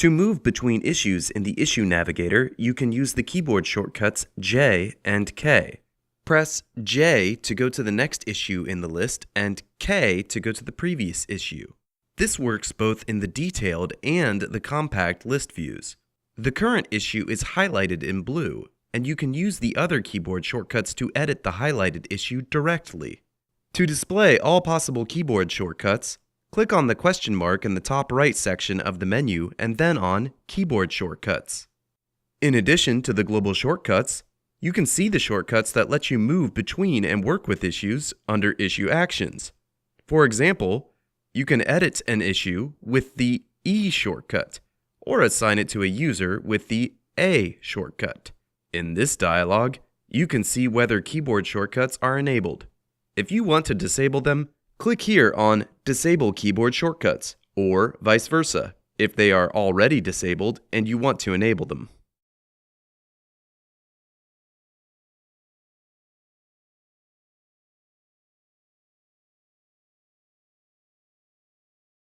To move between issues in the Issue Navigator, you can use the keyboard shortcuts J and K. Press J to go to the next issue in the list and K to go to the previous issue. This works both in the detailed and the compact list views. The current issue is highlighted in blue, and you can use the other keyboard shortcuts to edit the highlighted issue directly. To display all possible keyboard shortcuts, click on the question mark in the top right section of the menu and then on Keyboard Shortcuts. In addition to the global shortcuts, you can see the shortcuts that let you move between and work with issues under Issue Actions. For example, you can edit an issue with the E shortcut, or assign it to a user with the A shortcut. In this dialog, you can see whether keyboard shortcuts are enabled. If you want to disable them, click here on Disable Keyboard Shortcuts, or vice versa, if they are already disabled and you want to enable them.